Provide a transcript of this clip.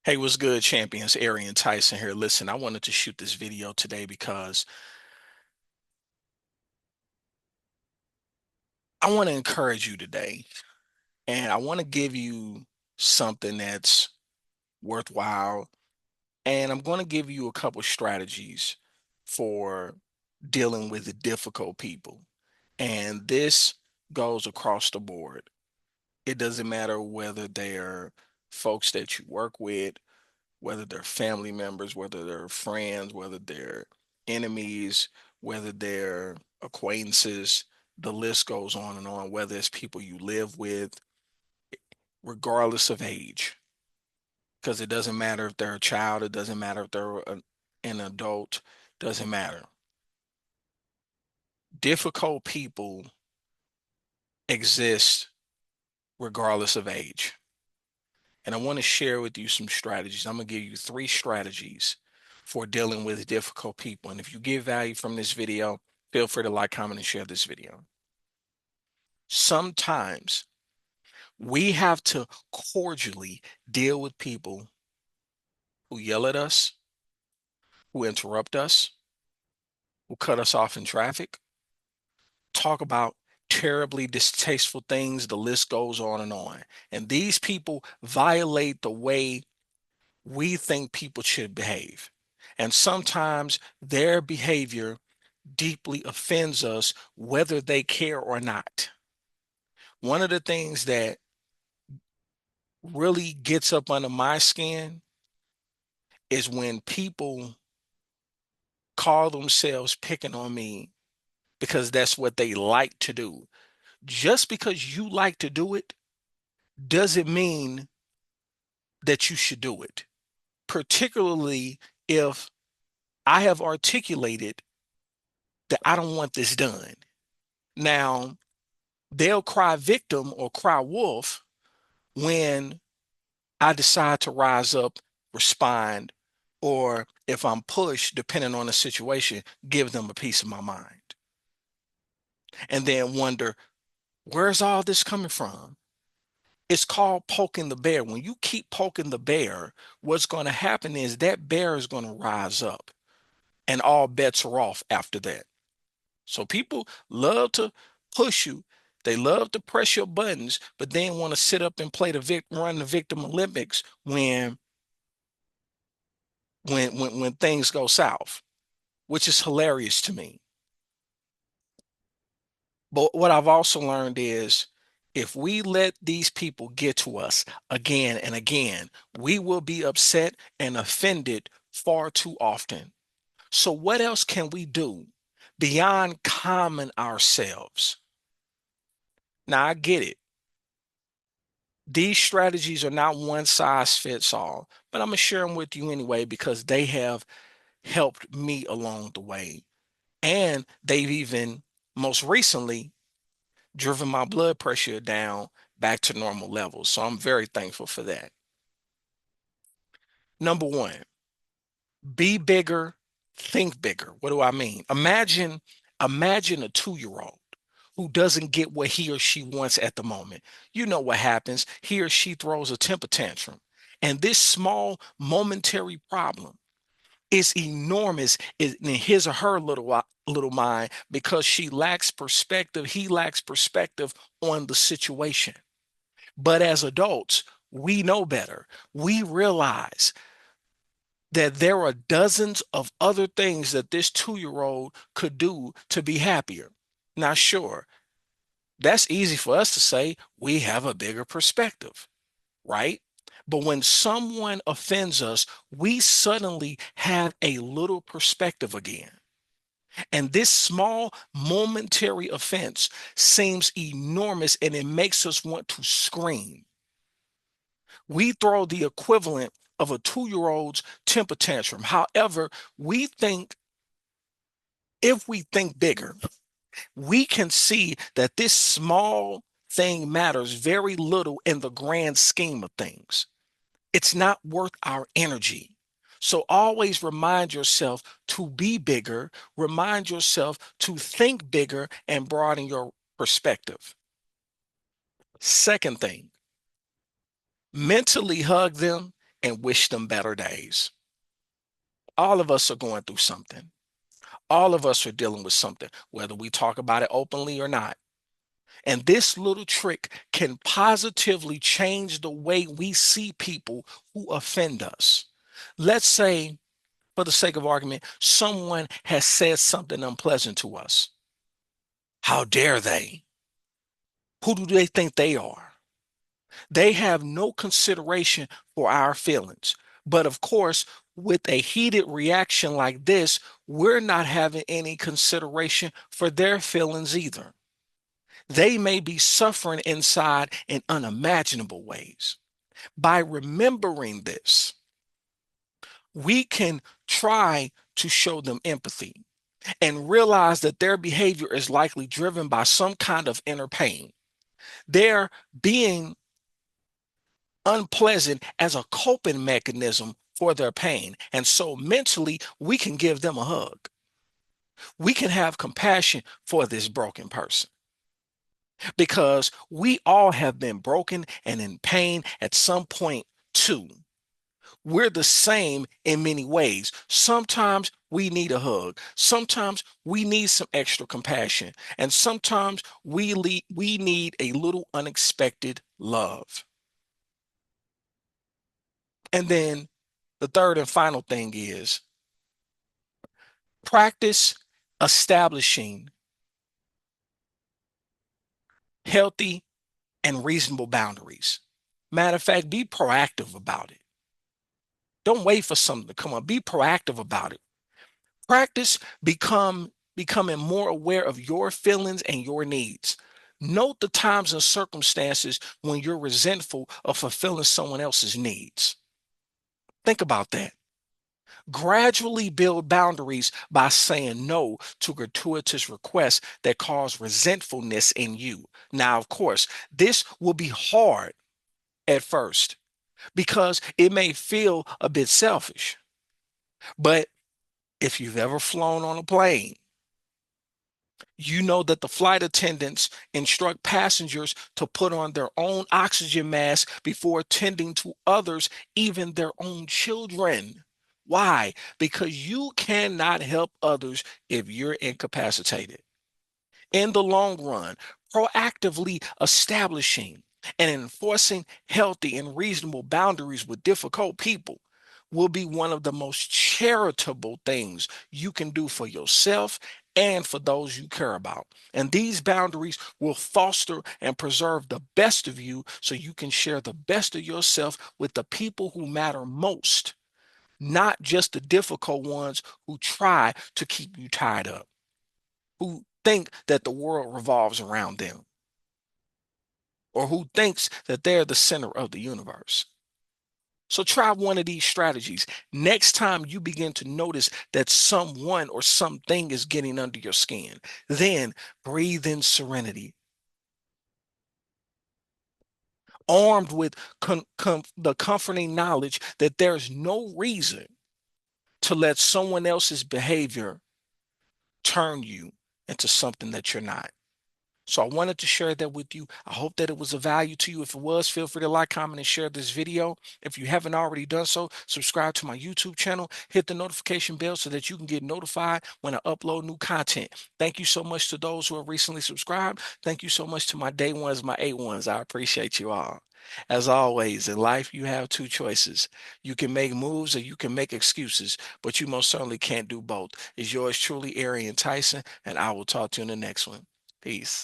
Hey, what's good, champions? Arian, Tyson here. Listen, I wanted to shoot this video today because I want to encourage you today, and I want to give you something that's worthwhile, and I'm going to give you a couple strategies for dealing with the difficult people. And this goes across the board. It doesn't matter whether they're folks that you work with, whether they're family members, whether they're friends, whether they're enemies, whether they're acquaintances, the list goes on and on, whether it's people you live with, regardless of age. Because it doesn't matter if they're a child, it doesn't matter if they're an adult, doesn't matter. Difficult people exist regardless of age. And I want to share with you some strategies. I'm going to give you three strategies for dealing with difficult people. And if you get value from this video, feel free to like, comment, and share this video. Sometimes we have to cordially deal with people who yell at us, who interrupt us, who cut us off in traffic, talk about terribly distasteful things. The list goes on and on. And these people violate the way we think people should behave. And sometimes their behavior deeply offends us, whether they care or not. One of the things that really gets up under my skin is when people call themselves picking on me because that's what they like to do. Just because you like to do it doesn't mean that you should do it, particularly if I have articulated that I don't want this done. Now, they'll cry victim or cry wolf when I decide to rise up, respond, or if I'm pushed, depending on the situation, give them a piece of my mind. And then wonder, where's all this coming from? It's called poking the bear. When you keep poking the bear, what's going to happen is that bear is going to rise up and all bets are off after that. So people love to push you. They love to press your buttons, but then want to sit up and play run the victim Olympics when things go south, which is hilarious to me. But what I've also learned is if we let these people get to us again and again, we will be upset and offended far too often. So what else can we do beyond calming ourselves? Now I get it. These strategies are not one size fits all, but I'm going to share them with you anyway because they have helped me along the way. And they've even most recently driven my blood pressure down back to normal levels. So I'm very thankful for that. Number one, be bigger, think bigger. What do I mean? Imagine a 2-year-old who doesn't get what he or she wants at the moment. You know what happens. He or she throws a temper tantrum. And this small momentary problem is enormous in his or her little mind because she lacks perspective. He lacks perspective on the situation. But as adults, we know better. We realize that there are dozens of other things that this 2-year-old could do to be happier. Now, sure, that's easy for us to say. We have a bigger perspective, right? But when someone offends us, we suddenly have a little perspective again. And this small momentary offense seems enormous and it makes us want to scream. We throw the equivalent of a 2-year-old's temper tantrum. However, we think if we think bigger, we can see that this small thing matters very little in the grand scheme of things. It's not worth our energy. So always remind yourself to be bigger, remind yourself to think bigger and broaden your perspective. Second thing, mentally hug them and wish them better days. All of us are going through something. All of us are dealing with something, whether we talk about it openly or not. And this little trick can positively change the way we see people who offend us. Let's say, for the sake of argument, someone has said something unpleasant to us. How dare they? Who do they think they are? They have no consideration for our feelings. But of course, with a heated reaction like this, we're not having any consideration for their feelings either. They may be suffering inside in unimaginable ways. By remembering this, we can try to show them empathy and realize that their behavior is likely driven by some kind of inner pain. They're being unpleasant as a coping mechanism for their pain. And so mentally, we can give them a hug. We can have compassion for this broken person because we all have been broken and in pain at some point too. We're the same in many ways. Sometimes we need a hug. Sometimes we need some extra compassion. And sometimes we need a little unexpected love. And then the third and final thing is practice establishing healthy and reasonable boundaries. Matter of fact, be proactive about it. Don't wait for something to come up. Be proactive about it. Practice becoming more aware of your feelings and your needs. Note the times and circumstances when you're resentful of fulfilling someone else's needs. Think about that. Gradually build boundaries by saying no to gratuitous requests that cause resentfulness in you. Now, of course, this will be hard at first because it may feel a bit selfish. But if you've ever flown on a plane, you know that the flight attendants instruct passengers to put on their own oxygen mask before attending to others, even their own children. Why? Because you cannot help others if you're incapacitated. In the long run, proactively establishing and enforcing healthy and reasonable boundaries with difficult people will be one of the most charitable things you can do for yourself and for those you care about. And these boundaries will foster and preserve the best of you so you can share the best of yourself with the people who matter most, not just the difficult ones who try to keep you tied up, who think that the world revolves around them, or who thinks that they're the center of the universe. So try one of these strategies. Next time you begin to notice that someone or something is getting under your skin, then breathe in serenity. Armed with the comforting knowledge that there's no reason to let someone else's behavior turn you into something that you're not. So I wanted to share that with you. I hope that it was of value to you. If it was, feel free to like, comment, and share this video. If you haven't already done so, subscribe to my YouTube channel. Hit the notification bell so that you can get notified when I upload new content. Thank you so much to those who have recently subscribed. Thank you so much to my day ones, my A1s. I appreciate you all. As always, in life, you have two choices. You can make moves or you can make excuses, but you most certainly can't do both. It's yours truly, Arian Tyson, and I will talk to you in the next one. Peace.